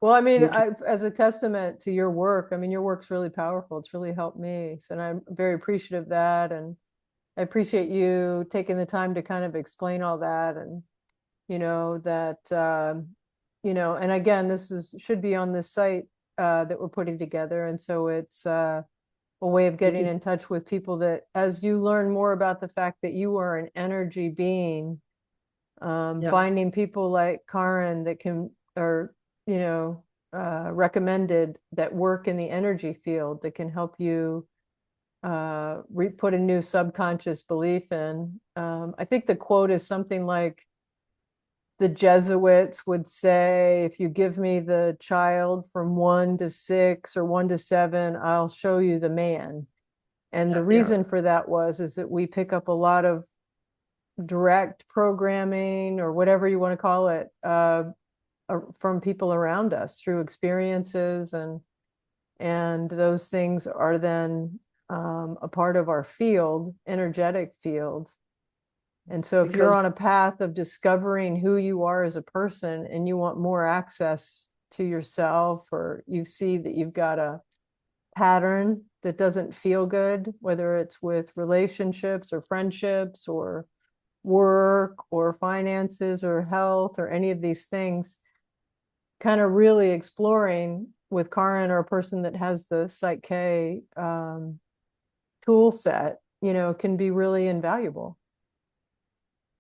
Well, I mean, 40. as a testament to your work, I mean, your work's really powerful. It's really helped me. So, and I'm very appreciative of that. And I appreciate you taking the time to kind of explain all that. And that, and again, should be on this site that we're putting together. And so it's a way of getting in touch with people that, as you learn more about the fact that you are an energy being, finding people like Karin that recommended, that work in the energy field, that can help you put a new subconscious belief in. I think the quote is something like, the Jesuits would say, if you give me the child from 1 to 6 or 1 to 7, I'll show you the man. And the reason for that is that we pick up a lot of direct programming, or whatever you want to call it, from people around us through experiences, and those things are then a part of our field, energetic field. And so if you're on a path of discovering who you are as a person, and you want more access to yourself, or you see that you've got a pattern that doesn't feel good, whether it's with relationships or friendships or work or finances or health or any of these things, kind of really exploring with Karin, or a person that has the PsychK tool set, can be really invaluable.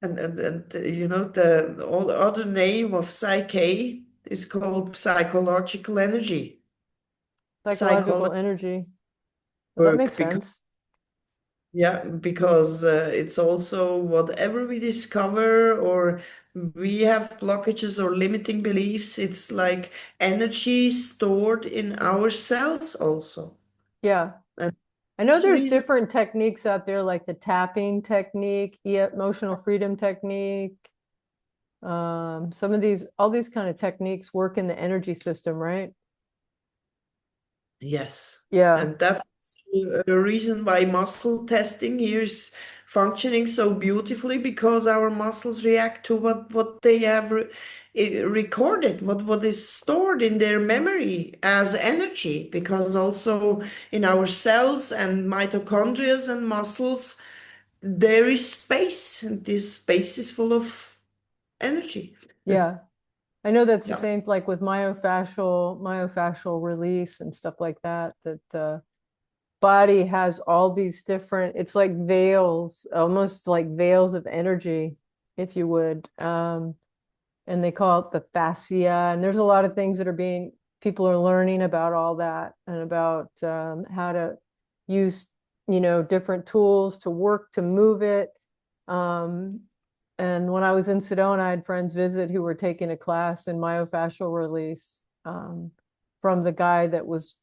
And the other name of PsychK is called psychological energy. Psychological energy. Well, that makes sense. Yeah, because it's also whatever we discover, or we have blockages or limiting beliefs, it's like energy stored in our cells also. Yeah. And I know there's different techniques out there, like the tapping technique, emotional freedom technique. All these kind of techniques work in the energy system, right? Yes. Yeah. And that's a reason why muscle testing here is functioning so beautifully, because our muscles react to what they have recorded, what is stored in their memory as energy, because also in our cells and mitochondria and muscles, there is space, and this space is full of energy. Yeah. I know that's the same like with myofascial release and stuff like that, that the body has all these different, it's like veils, almost like veils of energy, if you would. And they call it the fascia. And there's a lot of things that people are learning about all that, and about how to use, different tools to work to move it. And when I was in Sedona, I had friends visit who were taking a class in myofascial release from the guy that was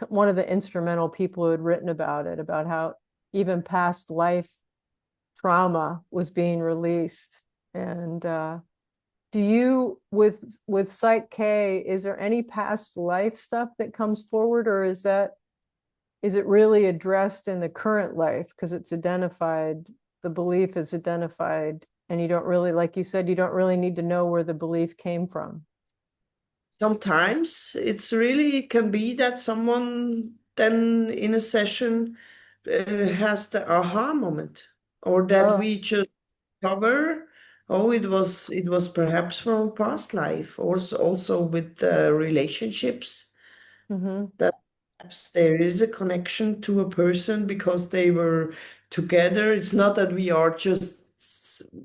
one of the instrumental people who had written about it, about how even past life trauma was being released. And do you, with PsychK, is there any past life stuff that comes forward, or is it really addressed in the current life because it's identified, the belief is identified, and you don't really, like you said, you don't really need to know where the belief came from? Sometimes it's really can be that someone then in a session has the aha moment, or that we just cover, oh, it was perhaps from a past life, or also with relationships, that perhaps there is a connection to a person because they were together. It's not that we are just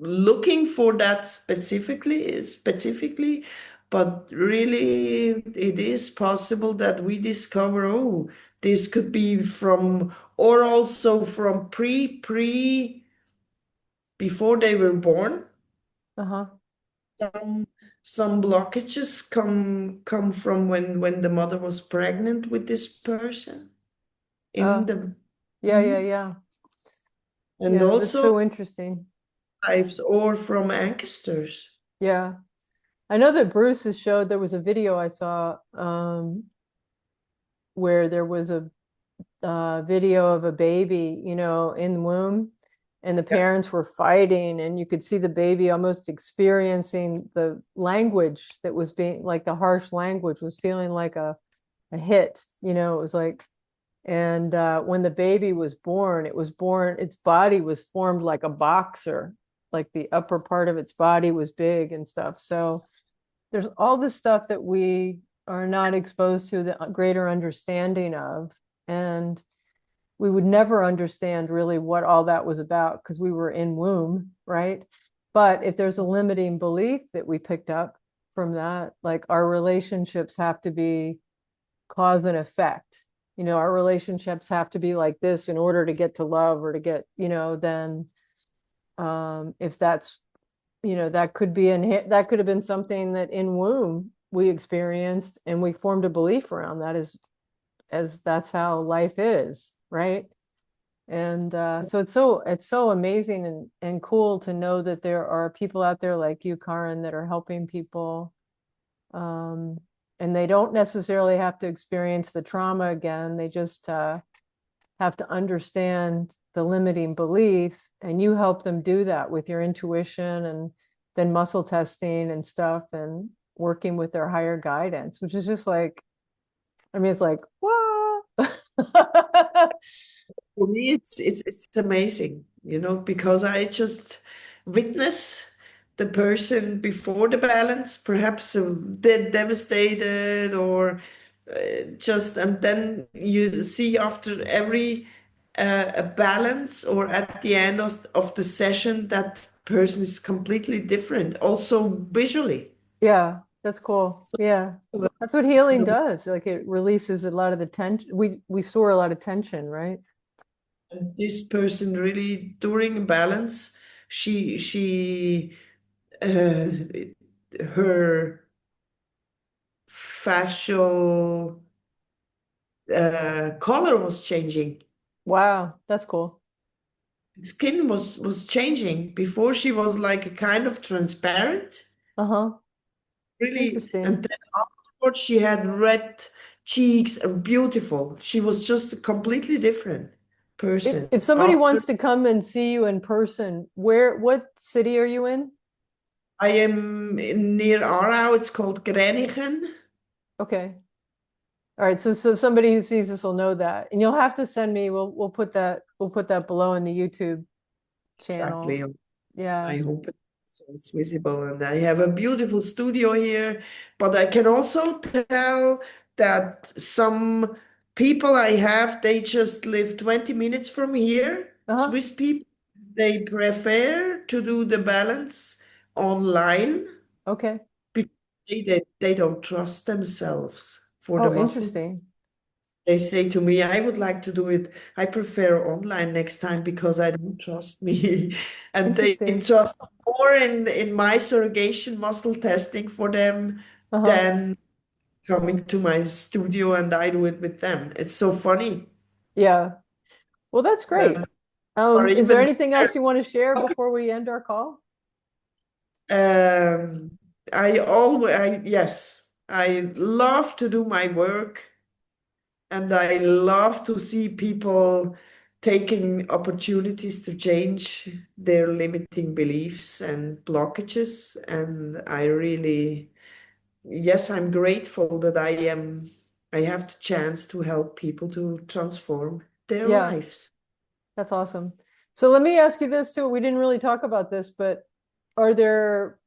looking for that specifically, but really it is possible that we discover, oh, this could be from, or also from before they were born. Uh-huh. Some blockages come from when the mother was pregnant with this person in the Yeah. and Yeah, that's also so interesting. lives, or from ancestors. Yeah. I know that Bruce has showed, there was a video I saw where there was a video of a baby, in the womb, and the parents were fighting, and you could see the baby almost experiencing the language that was being, like the harsh language was feeling like a hit, it was like, and when the baby was born, its body was formed like a boxer, like the upper part of its body was big and stuff. So there's all this stuff that we are not exposed to the greater understanding of. And we would never understand really what all that was about because we were in womb, right? But if there's a limiting belief that we picked up from that, like our relationships have to be cause and effect. Our relationships have to be like this in order to get to love or to get, then if that's, that could be that could have been something that in womb we experienced and we formed a belief around that as that's how life is, right? And so it's so amazing and cool to know that there are people out there like you, Karin, that are helping people. And they don't necessarily have to experience the trauma again. They just have to understand the limiting belief, and you help them do that with your intuition and then muscle testing and stuff and working with their higher guidance, which is just like, I mean, it's like, whoa. For me, it's amazing, because I just witness the person before the balance, perhaps devastated or and then you see after every a balance or at the end of the session that person is completely different, also visually. Yeah, that's cool. So Yeah. the, That's what healing the does. Like it releases a lot of the tension. We store a lot of tension, right? this person really during balance, she uh, her facial color was changing. Wow, that's cool. Skin was changing. Before she was like a kind of transparent, Uh-huh. really, and Interesting. then afterwards she had red cheeks and beautiful. She was just a completely different If person if somebody after. wants to come and see you in person, what city are you in? I am near Aarau. It's called Grenichen. Okay. All right. So somebody who sees this will know that. And you'll have to send me, we'll put that below in the YouTube Exactly. channel. Yeah. I hope it's visible. And I have a beautiful studio here, but I can also tell that some people I have, they just live 20 minutes from here. Uh-huh. Swiss people, they prefer to do the balance online Okay. because they don't trust themselves for the Oh, muscle. interesting. They say to me, I would like to do it. I prefer online next time because I don't trust me. And they Interesting. trust more in my surrogation muscle testing for them Uh-huh. than coming to my studio and I do it with them. It's so funny Yeah. Well, that's that great. or Is there even anything else you want to share before we end our call? yes, I love to do my work. And I love to see people taking opportunities to change their limiting beliefs and blockages. And I really, yes, I'm grateful that I have the chance to help people to transform their Yeah, lives. that's awesome. So let me ask you this too. We didn't really talk about this, but are there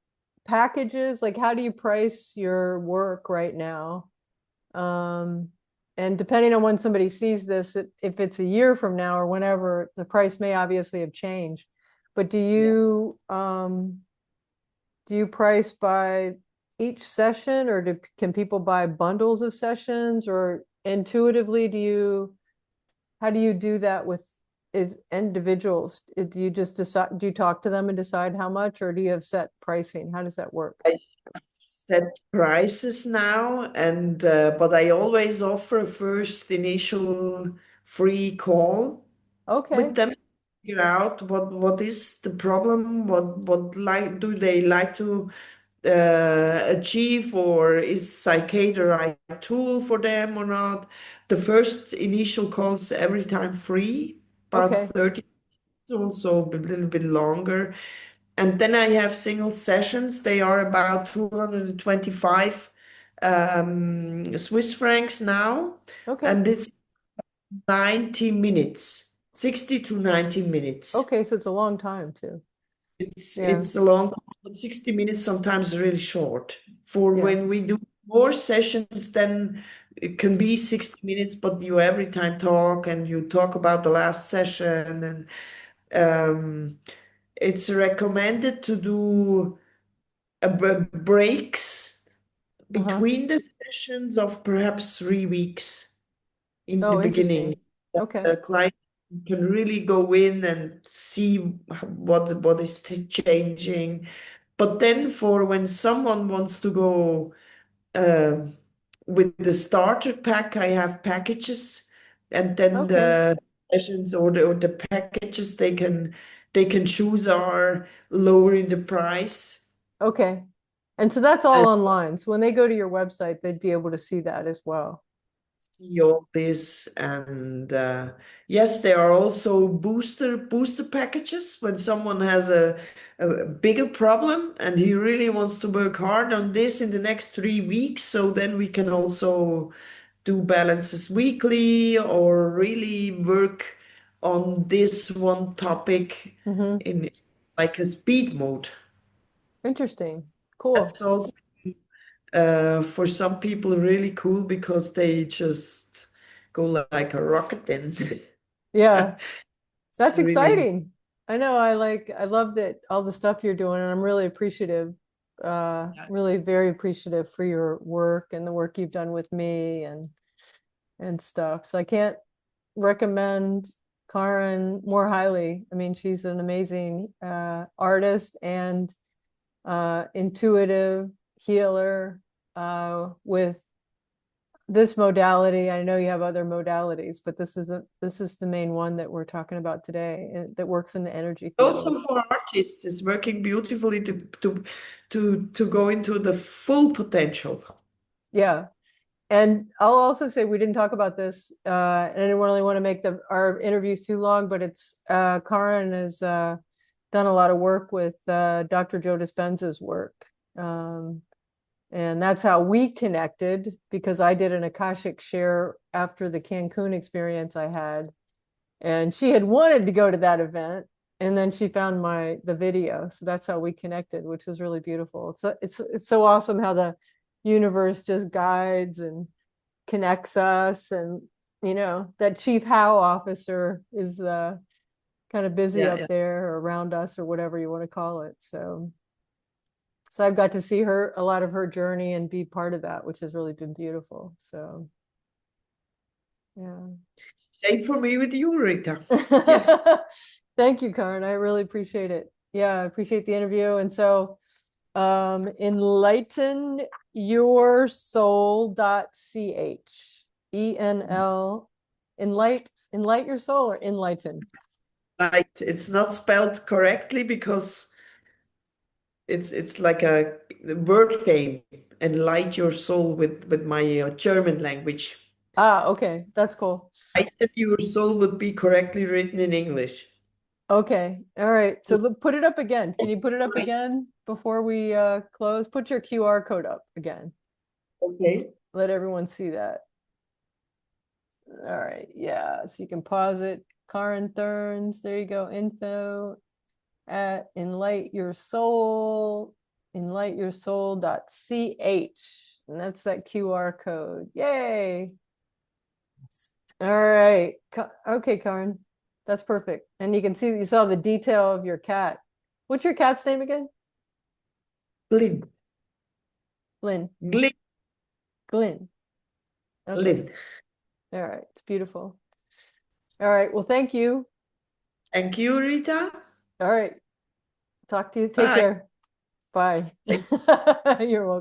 packages? Like, how do you price your work right now? Um, and depending on when somebody sees this, if it's a year from now or whenever, the price may obviously have changed. But Yeah. do you price by each session, or can people buy bundles of sessions, or intuitively how do you do that with individuals? Do you just decide, do you talk to them and decide how much, or do you have set pricing? How does that work? I set prices now, and but I always offer a first initial free call Okay, with them, figure out what is the problem, what like do they like to achieve, or is PsychK the right tool for them or not. The first initial calls every time free, about okay, 30, also a little bit longer. And then I have single sessions. They are about 225 Swiss francs now, okay, and it's 90 minutes, 60 to 90 minutes. okay. So it's a long time too. Yeah. It's a long, but 60 minutes sometimes really short. For Yeah. when we do more sessions, then it can be 60 minutes, but you every time talk and you talk about the last session, and it's recommended to do breaks Uh-huh. between the sessions of perhaps 3 weeks in the Oh, beginning. interesting. Okay. The client can really go in and see what is changing. But then for when someone wants to go uh, with the starter pack, I have packages, and then Okay. the sessions or the packages they can choose are lower in the price. Okay. And so that's all And online. So when they go to your website, they'd be able to see that as well. see all this, and yes, there are also booster packages when someone has a bigger problem and he really wants to work hard on this in the next 3 weeks, so then we can also do balances weekly or really work on this one topic Hmm. in like a speed mode. Interesting. Cool. That's also for some people really cool because they just go like a rocket then. Yeah. It's That's really, exciting. I know I love that all the stuff you're doing, and I'm really appreciative, yeah. really very appreciative for your work and the work you've done with me and stuff. So I can't recommend Karin more highly. I mean, she's an amazing artist and intuitive healer with this modality. I know you have other modalities, but this is the main one that we're talking about today, that works in the energy field. Also for artists, it's working beautifully to go into the full potential. Yeah. And I'll also say we didn't talk about this, and I didn't really want to make our interviews too long, but it's Karin has done a lot of work with Dr. Joe Dispenza's work. Um, and that's how we connected, because I did an Akashic share after the Cancun experience I had, and she had wanted to go to that event, and then she found the video, so that's how we connected, which was really beautiful. So it's so awesome how the universe just guides and connects us, and that Chief Howe officer is kind of busy Yeah, up yeah. there or around us or whatever you want to call it. So I've got to see a lot of her journey and be part of that, which has really been beautiful. So yeah. Same for me with you, Rita. Yes. Thank you, Karin. I really appreciate it. Yeah, I appreciate the interview. And so enlighten your soul.ch. ENL, enlight your soul, or enlighten. Like it's not spelled correctly because it's like a word game, and light your soul with my German language. Ah, okay, that's cool. Light your soul would be correctly written in English. Okay, all right. So Just put it up again. Can you put it up right. again before we close? Put your QR code up again. Okay. Let everyone see that. All right, yeah. So you can pause it. Karin Thurnes, there you go. Info at enlight your soul, enlightyoursoul.ch. And that's that QR code. Yay. All right. Okay, Karin. That's perfect. And you can see, you saw the detail of your cat. What's your cat's name again? Glyn. Lynn. Glyn. Glynn. Okay. Glyn. All right. It's beautiful. All right. Well, thank you. Thank you, Rita. All right. Talk to you. Take Bye. care. Bye. Thank You're welcome.